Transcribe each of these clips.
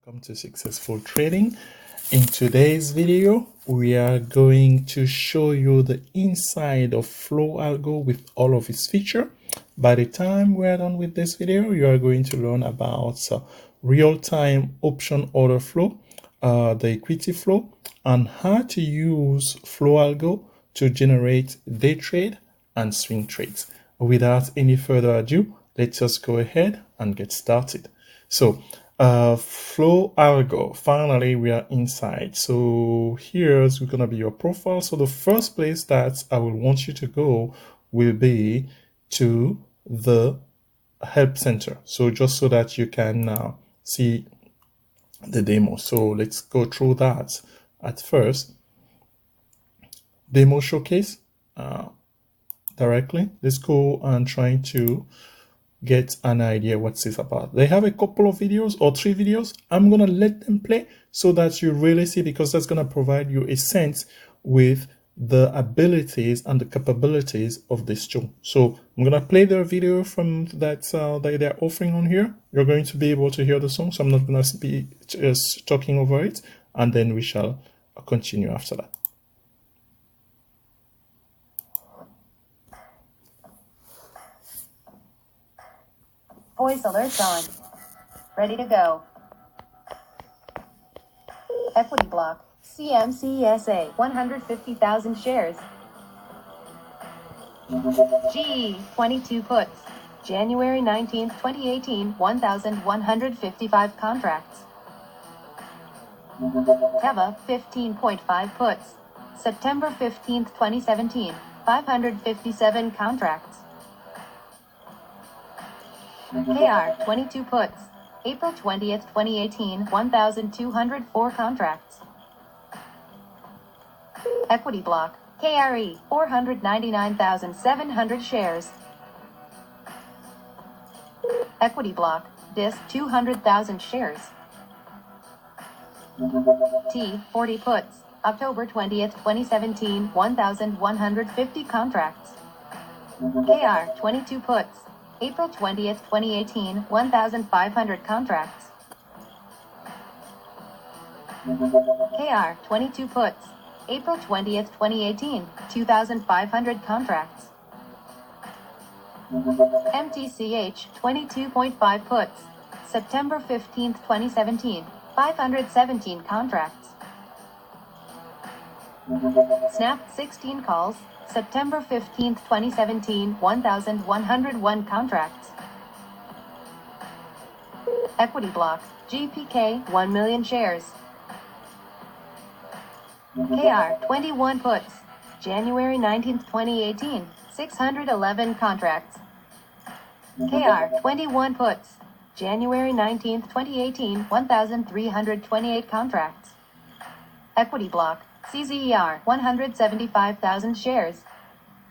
Welcome to Successful Trading. In today's video, we are going to show you the inside of Flow Algo with all of its features. By the time we're done with this video, you are going to learn about real-time option order flow, the equity flow, and how to use Flow Algo to generate day trade and swing trades. Without any further ado, let's just go ahead and get started. So Flow Algo, finally we are inside. So here's going to be your profile. So the first place that I will want you to go will be to the help center. So just so that you can see the demo. So let's go through that at first. Demo showcase directly. Let's go and try to get an idea what this about. They have a couple of videos or 3 videos. I'm gonna let them play so that you really see, because that's gonna provide you a sense with the abilities and the capabilities of this tool. So I'm gonna play their video from that they're offering on here. You're going to be able to hear the song, so I'm not gonna be just talking over it, and then we shall continue after that. Voice alerts on. Ready to go. Equity block. CMCSA 150,000 shares. GE 22 puts. January 19th, 2018 1,155 contracts. Teva 15.5 puts. September 15th, 2017 557 contracts. KR 22 puts. April 20th, 2018 1,204 contracts. Equity block. KRE 499,700 shares. Equity block. DIS 200,000 shares. T 40 puts. October 20th, 2017 1,150 contracts. KR 22 puts. April 20th, 2018 1,500 contracts. KR 22 puts. April 20th, 2018 2,500 contracts. MTCH 22.5 puts. September 15th, 2017 517 contracts. Snap 16 calls. September 15th, 2017 1,101 contracts. Equity block. GPK 1 million shares. KR 21 puts. January 19th, 2018 611 contracts. KR 21 puts. January 19th, 2018 1,328 contracts. Equity block. CZER 175,000 shares.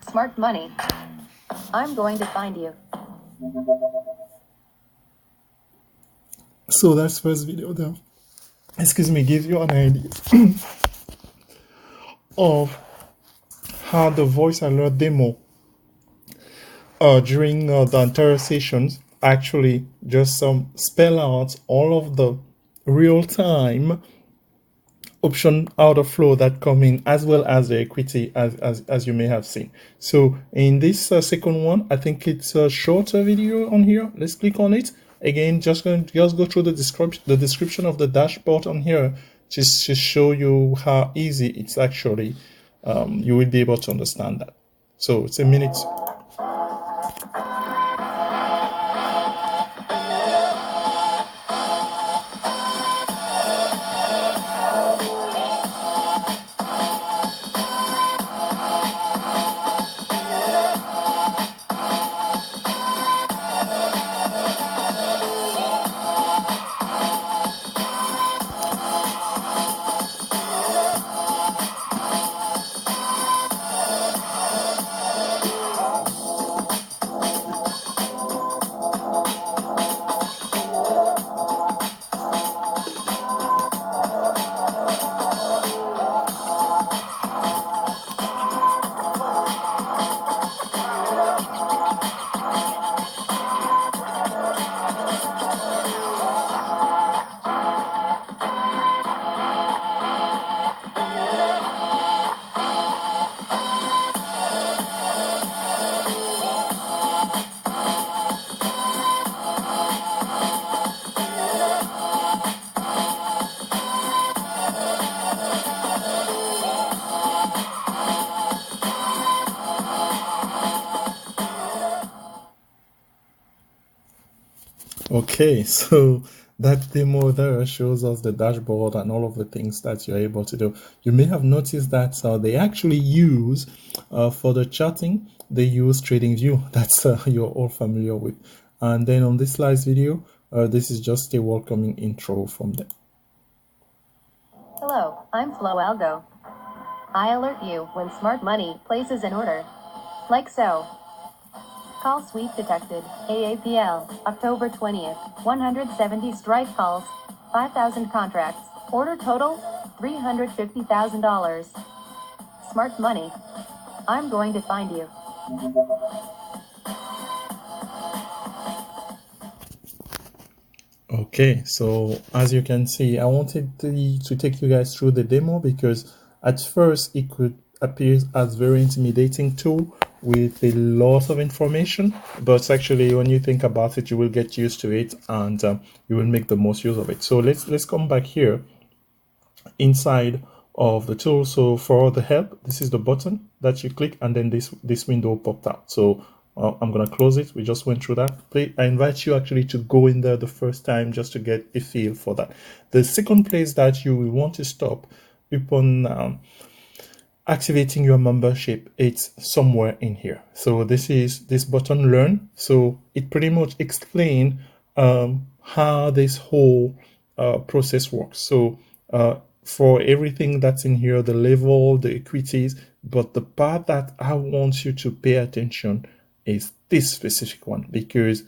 Smart money. I'm going to find you. So that's first video there. Excuse me, gives you an idea of how the voice alert demo during the entire sessions actually just spell out all of the real-time option order flow that come in, as well as the equity, as you may have seen. So in this second one, I think it's a shorter video on here. Let's click on it again. Just go through the description of the dashboard on here, just to show you how easy it's actually. You will be able to understand that. So it's a minute. Okay, so that demo there shows us the dashboard and all of the things that you're able to do. You may have noticed that they actually use, for the charting, they use TradingView. That's you're all familiar with. And then on this last video, this is just a welcoming intro from them. Hello, I'm Flow Algo. I alert you when smart money places an order. Like so. Call sweep detected, AAPL, October 20th, 170 strike calls, 5,000 contracts, order total, $350,000. Smart money. I'm going to find you. Okay, so as you can see, I wanted to take you guys through the demo because at first it could appear as very intimidating tool with a lot of information, but actually when you think about it, you will get used to it and you will make the most use of it. So let's come back here inside of the tool. So for the help, this is the button that you click and then this window popped out. So I'm going to close it. We just went through that. I invite you actually to go in there the first time just to get a feel for that. The second place that you will want to stop upon activating your membership, it's somewhere in here. So this is this button, learn. So it pretty much explains how this whole process works. So for everything that's in here, the level, the equities, but the part that I want you to pay attention is this specific one because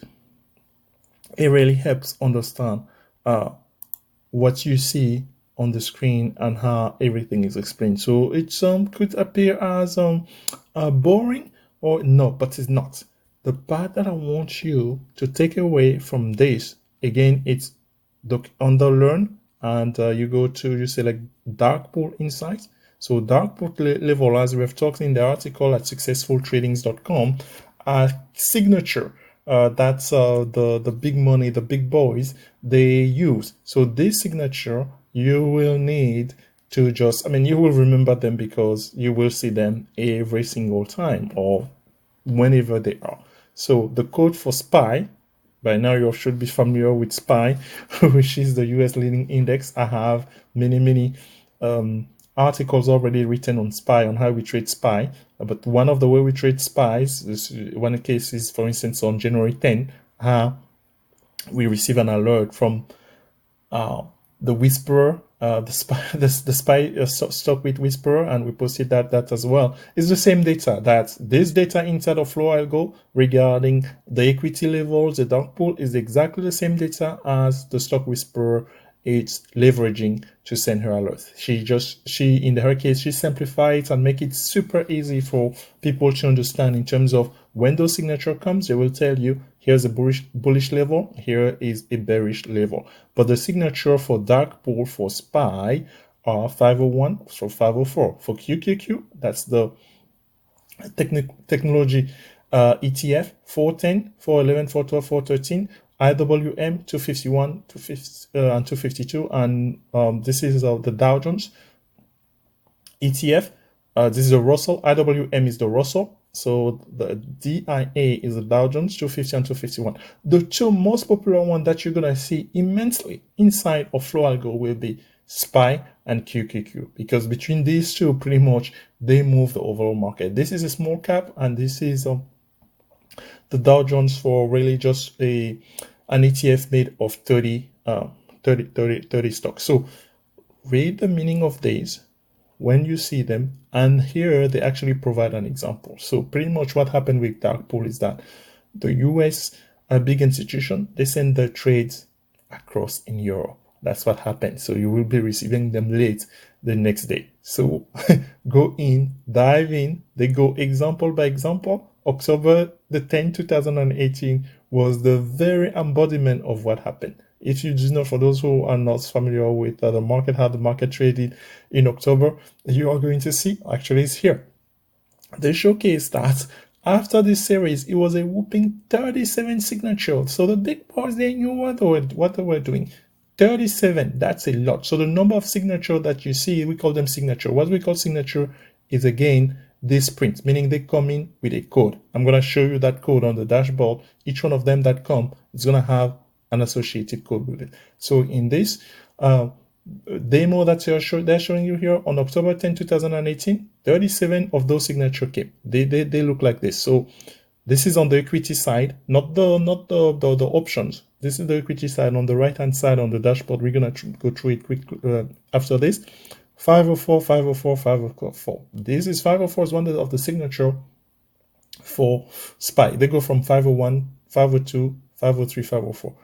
it really helps understand what you see on the screen and how everything is explained. So it could appear as boring or no, but it's not. The part that I want you to take away from this, again, it's under learn and you select dark pool insights. So dark pool level, as we have talked in the article at successfultradings.com, signature. That's the big money, the big boys, they use. So this signature, you will need to just, you will remember them because you will see them every single time or whenever they are. So the code for SPY, by now you should be familiar with SPY, which is the US leading index. I have many articles already written on SPY, on how we trade SPY. But one of the way we trade SPYs, one case is, for instance, on January 10, we receive an alert from the Whisperer, the SPY stock with Whisperer, and we posted that as well. It's the same data. That this data inside of Flow Algo regarding the equity levels, the dark pool, is exactly the same data as the stock Whisperer it's leveraging to send her alerts. In her case, she simplified it and make it super easy for people to understand in terms of when those signature comes, they will tell you here's a bullish level, here is a bearish level. But the signature for dark pool for SPY are 501, so 504. For QQQ, that's the technology ETF, 410, 411, 412, 413. IWM 251 and 252, and this is the Dow Jones ETF. This is the Russell. IWM is the Russell. So the DIA is the Dow Jones 250 and 251. The two most popular ones that you're gonna see immensely inside of Flow Algo will be SPY and QQQ, because between these two, pretty much they move the overall market. This is a small cap, and this is the Dow Jones for really just an ETF made of 30 stocks. So read the meaning of these when you see them, and here they actually provide an example. So pretty much what happened with dark pool is that the US, a big institution, they send their trades across in Europe. That's what happened. So you will be receiving them late the next day. So go in, dive in. They go example by example. October the 10th, 2018 was the very embodiment of what happened. If you do not, for those who are not familiar with the market, how the market traded in October, you are going to see, actually it's here. They showcase that after this series, it was a whooping 37 signatures. So the big boys, they knew what they were doing. 37, that's a lot. So the number of signatures that you see, we call them signature. What we call signature is, again, this print, meaning they come in with a code. I'm going to show you that code on the dashboard. Each one of them that come is going to have an associated code with it. So in this demo that they're showing you here on October 10, 2018, 37 of those signature came. They look like this. So this is on the equity side, not the options. This is the equity side. On the right hand side on the dashboard, we're gonna go through it quickly after this. 504, 504, 504. This is 504 is one of the signature for SPY. They go from 501, 502, 503, 504.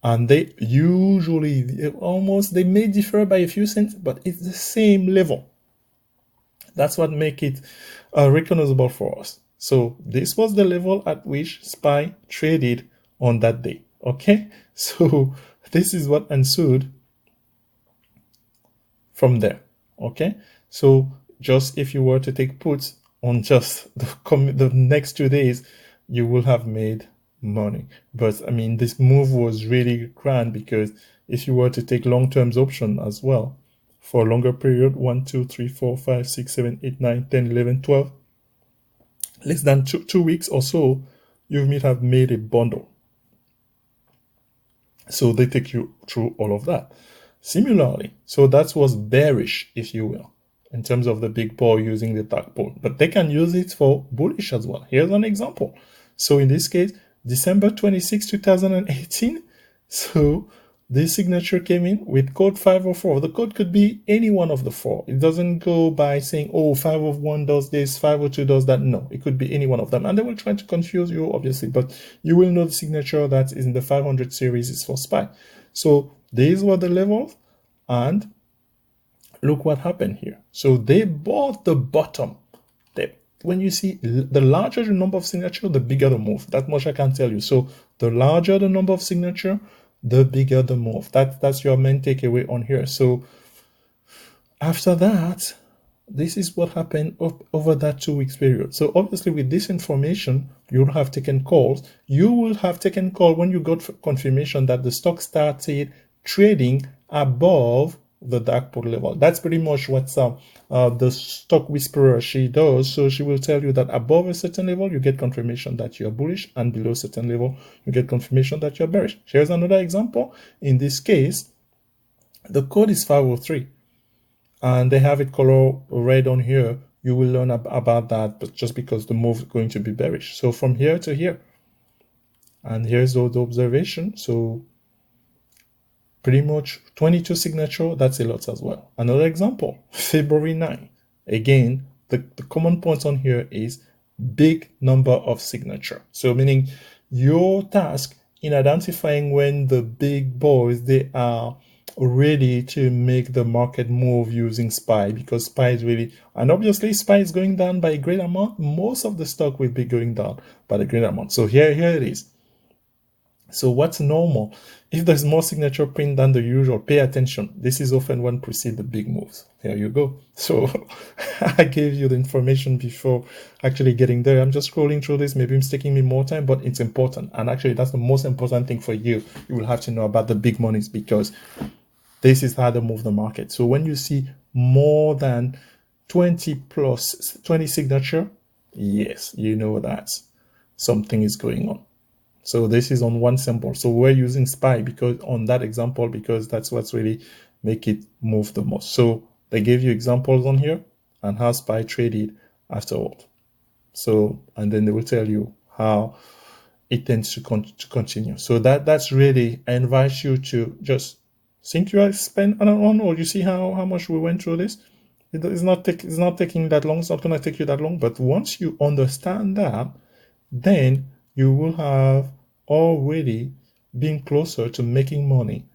And they usually they may differ by a few cents, but it's the same level. That's what makes it recognizable for us. So this was the level at which SPY traded on that day. Okay, so this is what ensued from there. Okay, so just if you were to take puts on just the next 2 days, you will have made money. But I mean, this move was really grand, because if you were to take long-term option as well for a longer period, 1, 2, 3, 4, 5, 6, 7, 8, 9, 10, 11, 12, less than 2 weeks or so, you may have made a bundle. So they take you through all of that. Similarly, so that was bearish, if you will, in terms of the big ball using the dark pool, but they can use it for bullish as well. Here's an example. So in this case, December 26, 2018. So this signature came in with code 504. The code could be any one of the four. It doesn't go by saying, oh, 501 does this, 502 does that. No, it could be any one of them. And they will try to confuse you, obviously, but you will know the signature that is in the 500 series is for SPY. So these were the levels, and look what happened here. So they bought the bottom. When you see the larger the number of signature, the bigger the move. That much I can tell you. So the larger the number of signature, the bigger the move. That's your main takeaway on here. So after that, this is what happened over that 2 weeks period. So obviously with this information, you'll have taken calls. You will have taken call when you got confirmation that the stock started trading above the dark pool level. That's pretty much what the stock whisperer, she does. So she will tell you that above a certain level, you get confirmation that you're bullish, and below a certain level, you get confirmation that you're bearish. Here's another example. In this case, the code is 503, and they have it color red on here. You will learn about that, but just because the move is going to be bearish. So from here to here, and here's the observation. So pretty much 22 signature, that's a lot as well. Another example, February 9. Again, the common point on here is big number of signature. So meaning your task in identifying when the big boys, they are ready to make the market move using SPY, because SPY is really, and obviously SPY is going down by a great amount. Most of the stock will be going down by a great amount. So here it is. So what's normal? If there's more signature print than the usual, pay attention. This is often when precede the big moves. Here you go. So I gave you the information before actually getting there. I'm just scrolling through this. Maybe it's taking me more time, but it's important. And actually, that's the most important thing for you. You will have to know about the big monies, because this is how they move the market. So when you see more than 20 signature, yes, you know that something is going on. So this is on one sample. So we're using SPY because on that example, because that's what's really make it move the most. So they gave you examples on here and how SPY traded afterward. So, and then they will tell you how it tends to continue. So that's really, I invite you to just think you spend, I don't know, you see how much we went through this? It's not taking that long. It's not going to take you that long. But once you understand that, then you will have already been closer to making money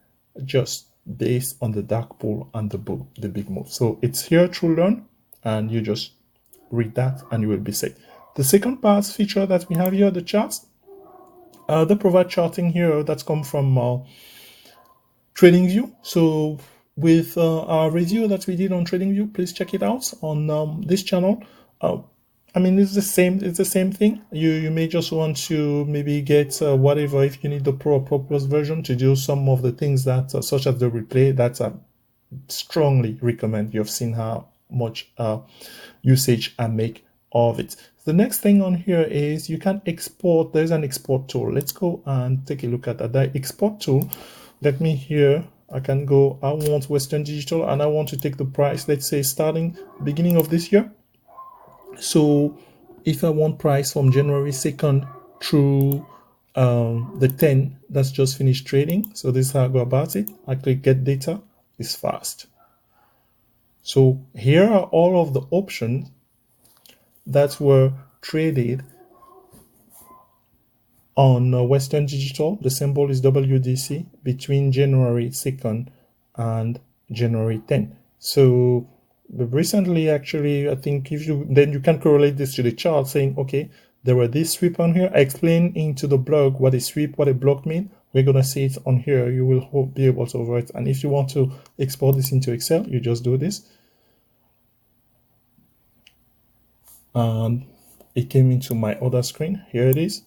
just based on the dark pool and the big move. So it's here to learn, and you just read that and you will be safe. The second part feature that we have here, the charts, they provide charting here that's come from TradingView. So with our review that we did on TradingView, please check it out on this channel. I mean, it's the same thing. You may just want to maybe get whatever, if you need the Pro or Pro Plus version to do some of the things that, such as the replay, that I strongly recommend. You've seen how much usage I make of it. The next thing on here is you can export. There's an export tool. Let's go and take a look at that. The export tool, let me here, I can go, I want Western Digital and I want to take the price, let's say starting beginning of this year. So if I want price from January 2nd through the 10 that's just finished trading, so this is how I go about it. I click get data. It's fast. So here are all of the options that were traded on Western Digital. The symbol is WDC between January 2nd and January 10th. So recently, actually, I think if you then you can correlate this to the chart saying, okay, there were this sweep on here. I explain into the blog what a sweep, what a block mean. We're gonna see it on here. You will be able to over it. And if you want to export this into Excel, you just do this. And it came into my other screen. Here it is.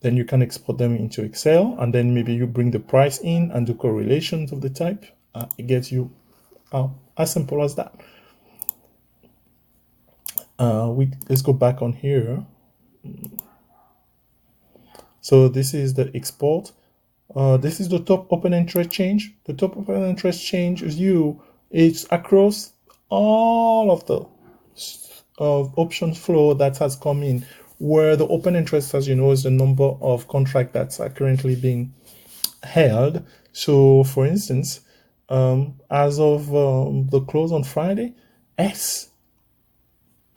Then you can export them into Excel, and then maybe you bring the price in and do correlations of the type. It gets you as simple as that. Let's go back on here. So this is the export. This is the top open interest change. The top open interest change view is across all of the option flow that has come in, where the open interest, as you know, is the number of contracts that are currently being held. So for instance, as of the close on Friday, S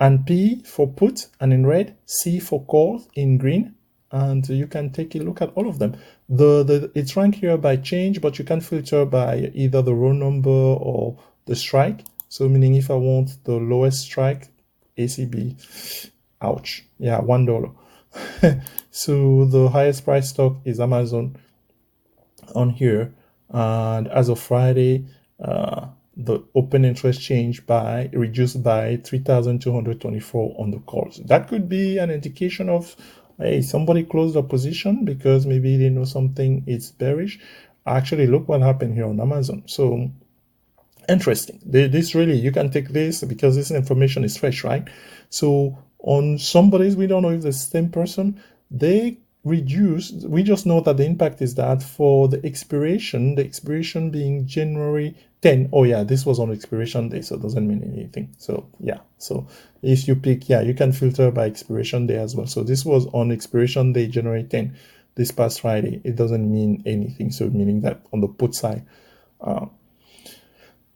and P for put and in red, C for call in green, and you can take a look at all of them. It's ranked here by change, but you can filter by either the row number or the strike. So meaning if I want the lowest strike, ACB, ouch, yeah, $1. So the highest price stock is Amazon on here, and as of Friday, the open interest change by reduced by 3,224 on the calls. That could be an indication of, hey, somebody closed a position because maybe they know something is bearish. Actually, look what happened here on Amazon. So interesting. This really, you can take this because this information is fresh, right? So on somebody's, we don't know if the same person, they reduce, we just know that the impact is that for the expiration being January 10. Oh yeah, this was on expiration day, so it doesn't mean anything. So yeah, so if you pick, yeah, you can filter by expiration day as well. So this was on expiration day, January 10, this past Friday. It doesn't mean anything. So meaning that on the put side,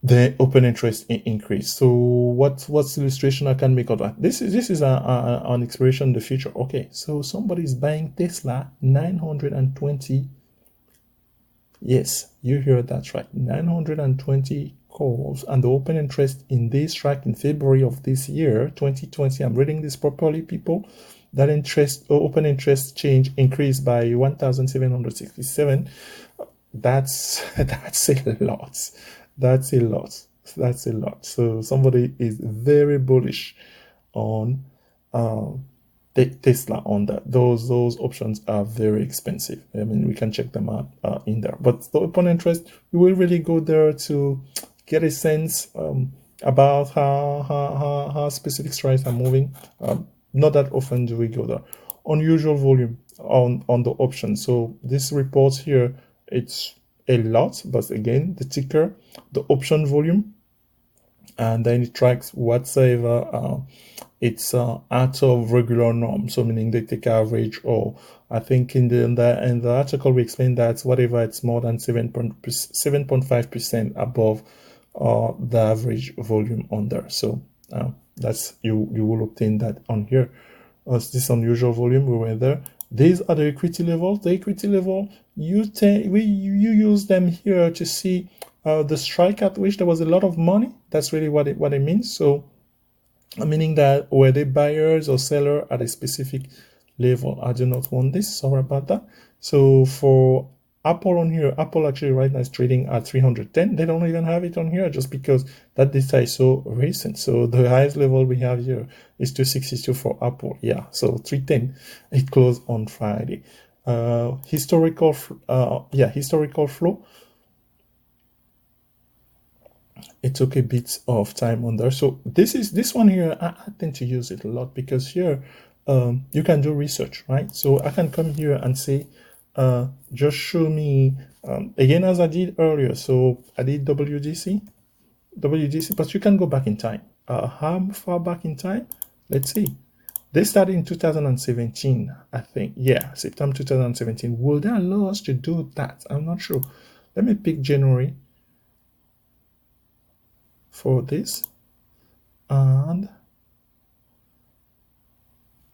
the open interest increase. So what's the illustration I can make of that? This is an expiration in the future. Okay, so somebody's buying Tesla 920. Yes, you heard that right. 920 calls, and the open interest in this track in February of this year, 2020. I'm reading this properly, people. That open interest change increased by 1,767. That's a lot. That's a lot. So somebody is very bullish on Tesla on that. Those options are very expensive. I mean, we can check them out in there. But the open interest, we will really go there to get a sense about how specific strikes are moving. Not that often do we go there. Unusual volume on the option. So this report here, it's a lot, but again, the ticker, the option volume, and then it tracks whatsoever it's out of regular norm. So meaning they take average, or I think in the article we explained that whatever it's more than 7.5% above the average volume on there. So that's you will obtain that on here. This unusual volume, we were there. These are the equity levels. The equity level, you use them here to see the strike at which there was a lot of money. That's really what it means. So meaning that were they buyers or seller at a specific level. I do not want this, sorry about that. So for Apple on here, Apple actually right now is trading at 310. They don't even have it on here just because that data is so recent. So the highest level we have here is 262 for Apple. Yeah, so 310. It closed on Friday. Historical flow. it took a bit of time on there. So this one here, I tend to use it a lot because here you can do research, right? So I can come here and say, just show me again as I did earlier. So I did WDC, but you can go back in time. How far back in time? Let's see. They started in 2017, I think. Yeah, September 2017. Will they allow us to do that? I'm not sure. Let me pick January for this. And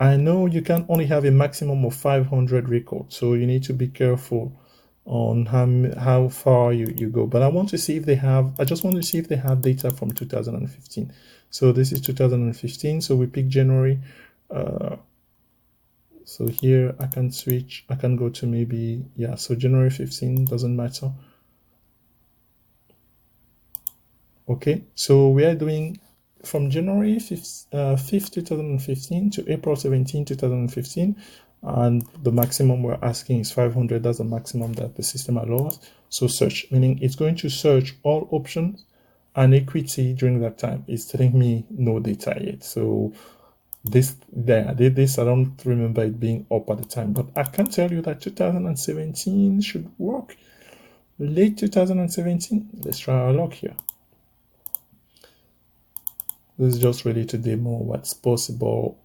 I know you can only have a maximum of 500 records, so you need to be careful on how far you go. But I want to see if they have, I just want to see if they have data from 2015. So this is 2015, so we pick January. So here I can switch, I can go to maybe, yeah, so January 15, doesn't matter. Okay, so we are doing from January 5th, 2015 to April 17, 2015. And the maximum we're asking is 500. That's the maximum that the system allows. So search, meaning it's going to search all options and equity during that time. It's telling me no data yet. So this there, this I don't remember it being up at the time, but I can tell you that 2017 should work. Late 2017. Let's try our luck here. This is just really to demo what's possible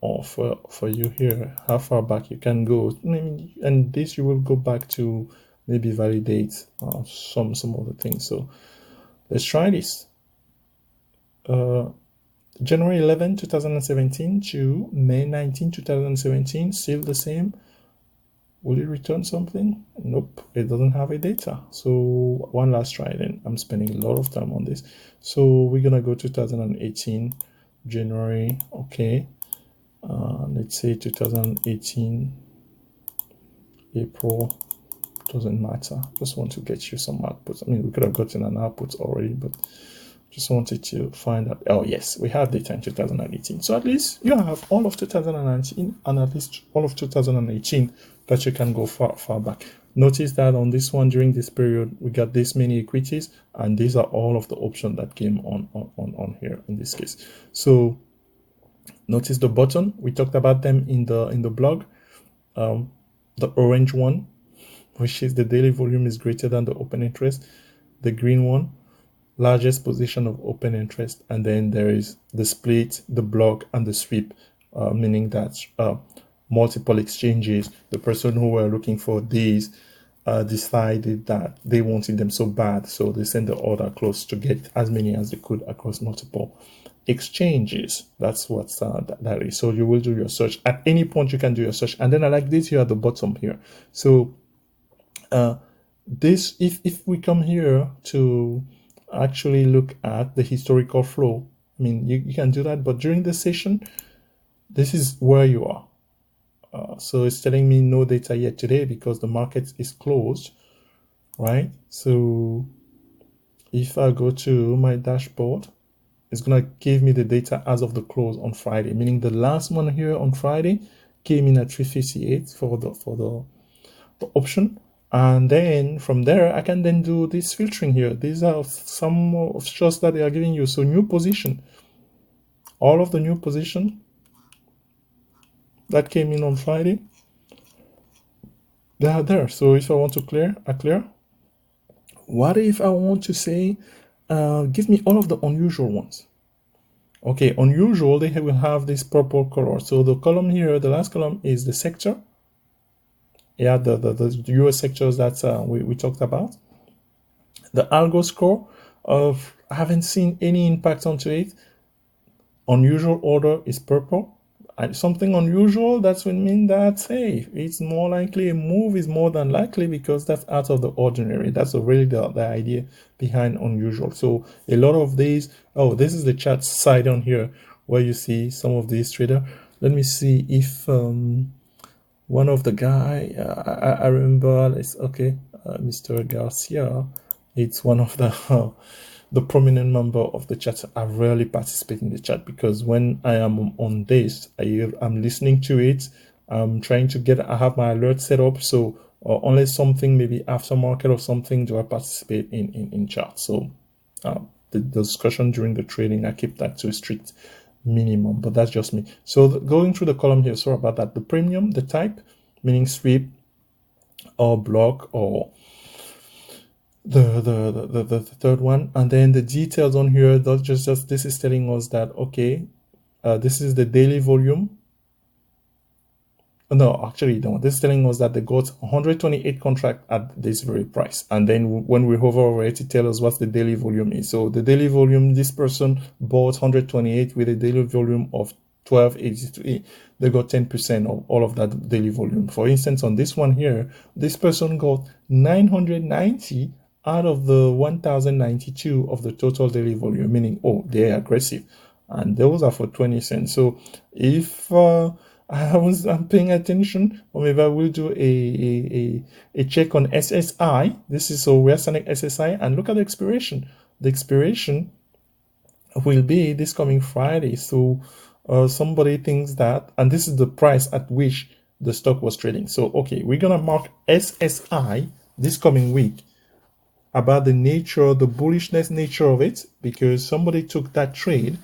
for you here, how far back you can go. And this you will go back to maybe validate some of the things. So let's try this. January 11, 2017 to May 19, 2017, still the same. Will it return something? Nope, it doesn't have a data. So one last try then. I'm spending a lot of time on this. So we're gonna go 2018, January, okay. Let's say 2018, April, doesn't matter. Just want to get you some outputs. I mean, we could have gotten an output already, but just wanted to find out. Oh yes, we have data in 2018. So at least you have all of 2019 and at least all of 2018 that you can go far back. Notice that on this one, during this period, we got this many equities, and these are all of the options that came on here in this case. So notice the button, we talked about them in the blog. The orange one, which is the daily volume is greater than the open interest. The green one, largest position of open interest. And then there is the split, the block, and the sweep, meaning that multiple exchanges, the person who were looking for these decided that they wanted them so bad, so they sent the order close to get as many as they could across multiple exchanges. That's what that is. So you will do your search at any point. You can do your search, and then I like this here at the bottom here. So this, if we come here to actually look at the historical flow, I mean, you can do that, but during the session, this is where you are. So it's telling me no data yet today because the market is closed, right? So if I go to my dashboard, it's gonna give me the data as of the close on Friday, meaning the last one here on Friday came in at 358 for the option. And then from there, I can then do this filtering here. These are some of shots that they are giving you. So new position, all of the new position that came in on Friday, they are there. So if I want to clear, I clear. What if I want to say, give me all of the unusual ones? Okay, unusual, they will have this purple color. So the column here, the last column is the sector. Yeah, the US sectors that we talked about. The algo score of, I haven't seen any impact onto it. Unusual order is purple. And something unusual, that's would mean that, hey, it's more likely a move is more than likely because that's out of the ordinary. That's really the idea behind unusual. So a lot of these, oh, this is the chart side on here where you see some of these trader. Let me see if one of the guy, I remember, it's okay, Mr. Garcia, it's one of the prominent member of the chat. I rarely participate in the chat because when I am on this, I'm listening to it. I'm trying to get, I have my alert set up. So unless something maybe aftermarket or something, do I participate in chat? So the discussion during the trading, I keep that to a strict minimum, but that's just me. So going through the column here, sorry about that. The premium, the type, meaning sweep or block, or the third one, and then the details on here. That's just this is telling us that okay, this is the daily volume. No, actually, no. This is telling us that they got 128 contract at this very price. And then when we hover over it, it tells us what the daily volume is. So the daily volume, this person bought 128 with a daily volume of 1283. They got 10% of all of that daily volume. For instance, on this one here, this person got 990 out of the 1092 of the total daily volume, meaning, oh, they're aggressive. And those are for 20 cents. So if I'm paying attention, or maybe I will do a check on SSI. This is, so we're selling SSI, and look at the expiration. The expiration will be this coming Friday. So somebody thinks that, and this is the price at which the stock was trading. So okay, we're gonna mark SSI this coming week about the nature, the bullishness nature of it, because somebody took that trade.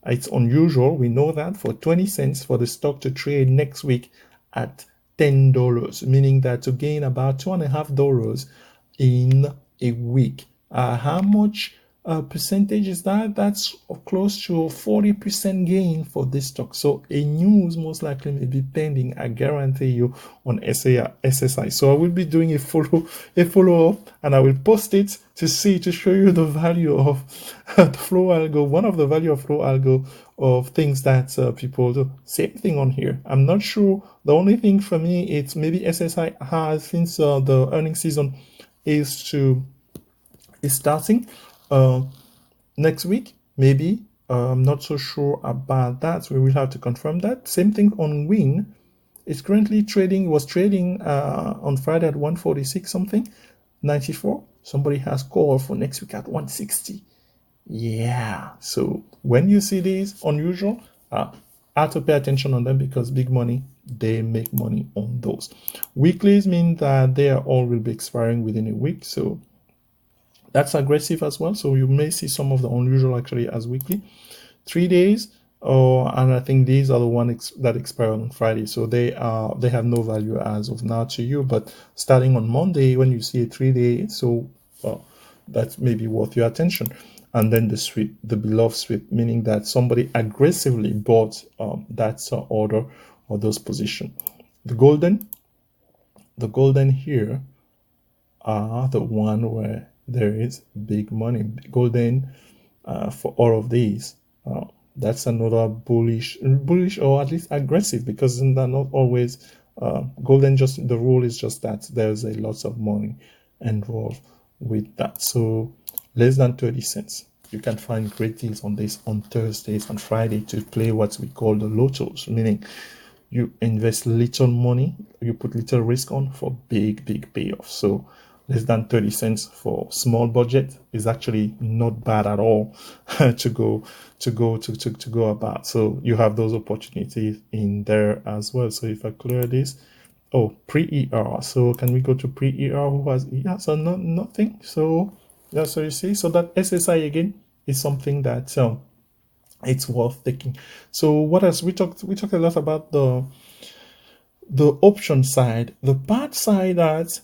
It's unusual, we know that, for 20 cents for the stock to trade next week at $10, meaning that to gain about $2.50 in a week. How much percentage is that? That's close to a 40% gain for this stock. So a news most likely may be pending, I guarantee you, on SSI. So I will be doing a follow-up, and I will post it to show you the value of the Flow Algo, one of the value of Flow Algo of things that people do. Same thing on here. I'm not sure. The only thing for me, it's maybe SSI has, since the earnings season is starting next week, maybe. I'm not so sure about that. We will have to confirm that. Same thing on Win. It's currently trading, was trading on Friday at 146 something, 94. Somebody has called for next week at 160. Yeah. So when you see these unusual, I have to pay attention on them, because big money, they make money on those. Weeklies mean that they are all will be expiring within a week. So that's aggressive as well. So you may see some of the unusual actually as weekly. 3 days, and I think these are the ones that expire on Friday. So they have no value as of now to you. But starting on Monday, when you see a 3 day, so that may be worth your attention. And then the sweep, the beloved sweep, meaning that somebody aggressively bought that order or those position. The golden here are the one where there is big money. Golden for all of these. That's another bullish, or at least aggressive, because they're not always golden. Just the rule is just that there's a lot of money involved with that. So less than 30 cents. You can find great deals on this on Thursdays and Friday to play what we call the lotos, meaning you invest little money, you put little risk on for big payoff. So less than 30 cents for small budget is actually not bad at all to go about. So you have those opportunities in there as well. So if I clear this, oh, pre-ER. So can we go to pre-ER? Who has ER? So nothing. So yeah, so you see, so that SSI again is something that it's worth taking. So what else? We talked a lot about the option side. The part side, that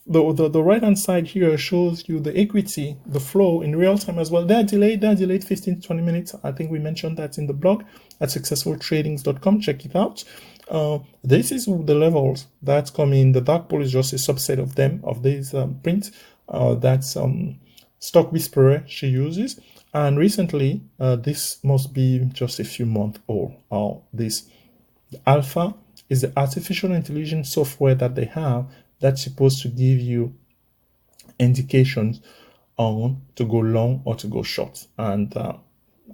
the right hand side here shows you the equity, the flow in real time as well. They're delayed 15 to 20 minutes. I think we mentioned that in the blog at successfultradings.com. Check it out. This is the levels that come in. The dark pool is just a subset of them, of these print that's Stock Whisperer she uses. And recently, this must be just a few months old. This alpha is the artificial intelligence software that they have that's supposed to give you indications on to go long or to go short. And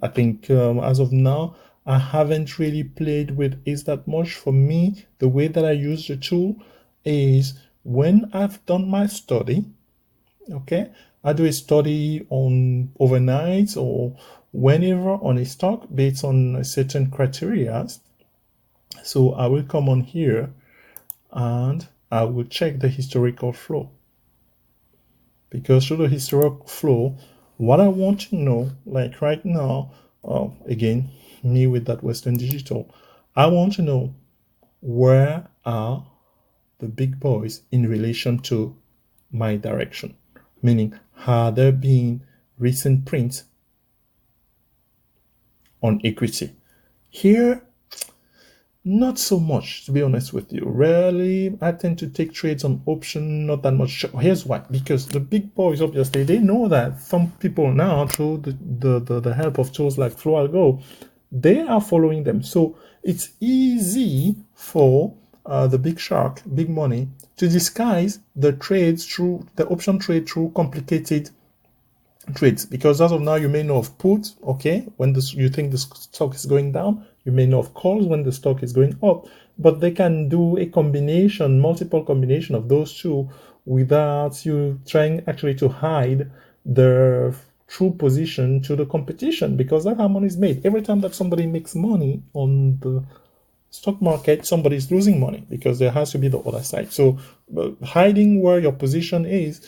I think as of now, I haven't really played with it that much. For me, the way that I use the tool is when I've done my study, okay, I do a study on overnight or whenever on a stock based on a certain criteria. So I will come on here and I will check the historical flow, because through the historical flow, What I want to know, like right now, again, me with that Western Digital, I want to know where are the big boys in relation to my direction, meaning have there been recent prints on equity? Here, not so much, to be honest with you. Rarely, I tend to take trades on option, not that much. Here's why. Because the big boys, obviously, they know that some people now, through the help of tools like Flow Algo, they are following them. So it's easy for the big shark, big money, to disguise the trades through the option trade through complicated trades, because as of now you may know of puts, okay, when this you think the stock is going down, you may know of calls when the stock is going up, but they can do a combination, multiple combination of those two without you trying actually to hide their true position to the competition, because that's how money is made. Every time that somebody makes money on the stock market, somebody's losing money, because there has to be the other side. So hiding where your position is,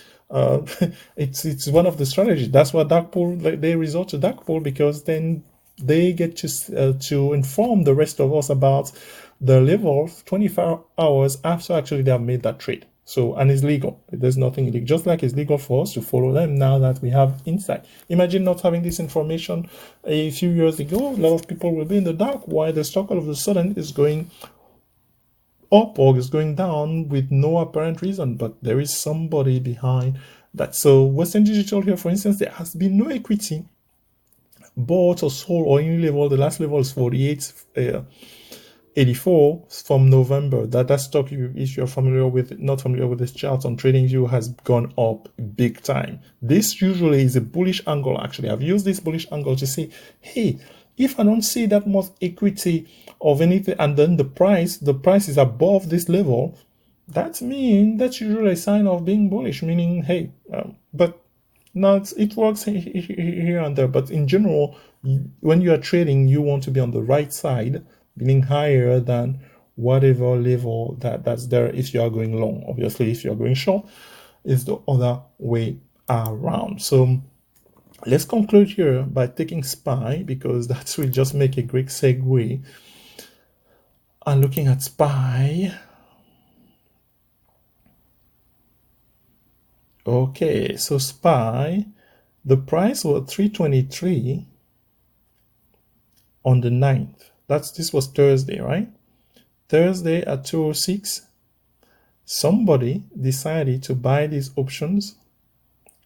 it's one of the strategies. That's why dark pool, they resort to dark pool, because then they get to inform the rest of us about the level 24 hours after actually they have made that trade. So, and it's legal. There's nothing illegal. Just like it's legal for us to follow them now that we have insight. Imagine not having this information a few years ago. A lot of people will be in the dark why the stock all of a sudden is going up or is going down with no apparent reason, but there is somebody behind that. So Western Digital here, for instance, there has been no equity bought or sold or any level. The last level is 48.84 from November. That stock, if you're familiar with, not familiar with this chart on TradingView, has gone up big time. This usually is a bullish angle. Actually, I've used this bullish angle to say, hey, if I don't see that much equity of anything, and then the price is above this level, that's usually a sign of being bullish, meaning, hey, but not, it works here and there, but in general, when you are trading, you want to be on the right side, meaning higher than whatever level that's there if you are going long. Obviously, if you are going short, it's the other way around. So let's conclude here by taking SPY, because that will just make a great segue. And looking at SPY, okay, so SPY, the price was 323 on the 9th. This was Thursday, right? Thursday at 206, somebody decided to buy these options.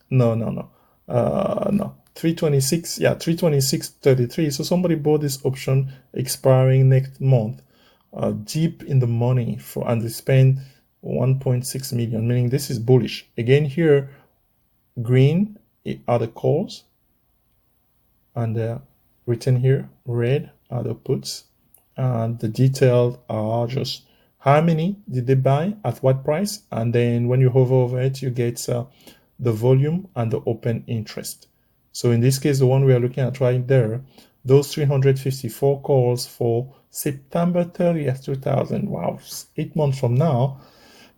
No, 326, yeah, 326.33. So somebody bought this option expiring next month, deep in the money, and they spend 1.6 million, meaning this is bullish. Again, here, green are the calls, and written here, red are the puts, and the details are just how many did they buy at what price, and then when you hover over it, you get the volume and the open interest. So in this case, the one we are looking at right there, those 354 calls for September 30th, 2000. Wow, 8 months from now.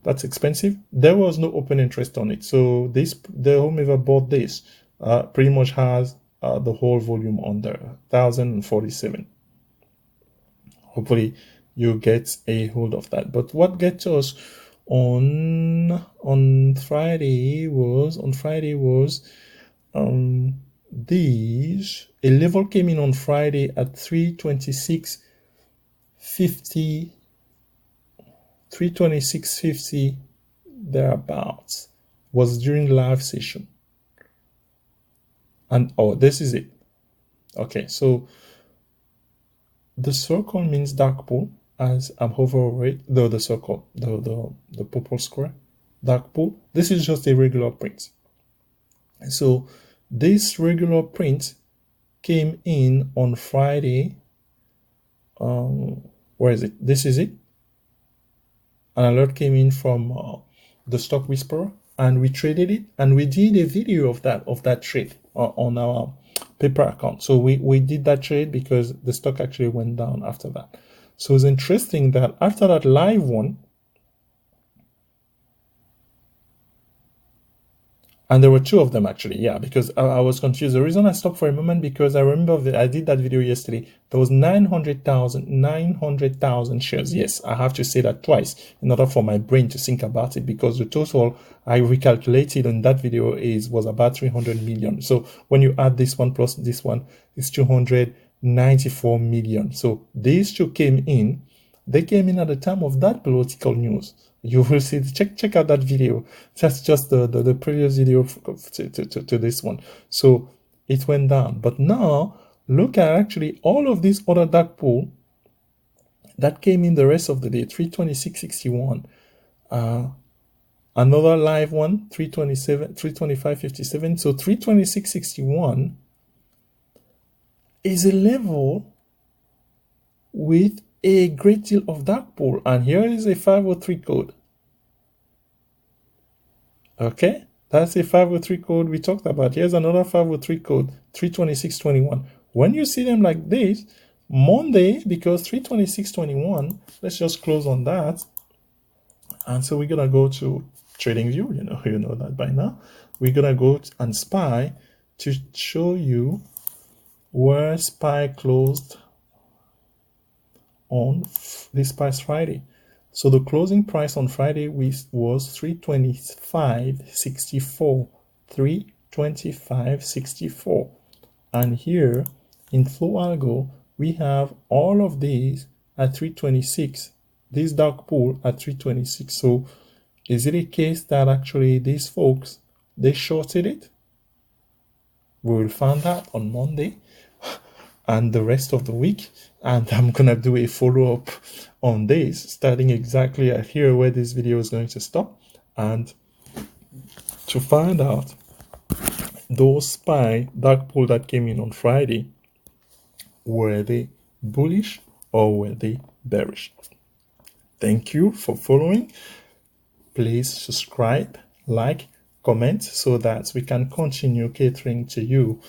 That's expensive. There was no open interest on it. So whomever bought this pretty much has the whole volume on there, 1047. Hopefully you get a hold of that. But what gets us on Friday was a level came in on Friday at 326.50, 326.50 thereabouts, was during live session. And this is it. Okay, so the circle means dark pool, as I'm hovering over it, the circle, the purple square, dark pool. This is just a regular print. So this regular print came in on Friday. Where is it? This is it. An alert came in from the Stock Whisperer, and we traded it, and we did a video of that trade on our paper account. So we did that trade because the stock actually went down after that. So it's interesting that after that live one, And there were two of them actually, yeah, because I was confused. The reason I stopped for a moment, because I remember that I did that video yesterday. There was 900,000 shares. Yes, I have to say that twice in order for my brain to think about it, because the total I recalculated in that video was about 300 million. So when you add this one plus this one, it's 294 million. So these two came in. They came in at the time of that political news. You will see, check out that video. That's just the previous video to this one. So it went down. But now look at actually all of these other dark pool that came in the rest of the day. 326.61. Another live one, 327, 325.57. So 326.61 is a level with a great deal of dark pool. And here is a 503 code. Okay, that's a 503 code we talked about. Here's another 503 code, 326.21. When you see them like this, Monday, because 326.21, let's just close on that. And so we're gonna go to TradingView, you know that by now. We're gonna go and SPY to show you where SPY closed on this past Friday. So the closing price on Friday was 325.64, 325.64. And here in FlowAlgo, we have all of these at 326. This dark pool at 326. So is it a case that actually these folks, they shorted it? We will find out on Monday and the rest of the week. And I'm gonna do a follow-up on this, starting exactly at here where this video is going to stop, and to find out those SPY dark pool that came in on Friday, were they bullish or were they bearish? Thank you for following. Please subscribe, like, comment, so that we can continue catering to you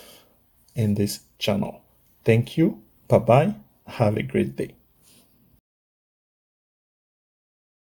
in this channel. Thank you. Bye-bye. Have a great day.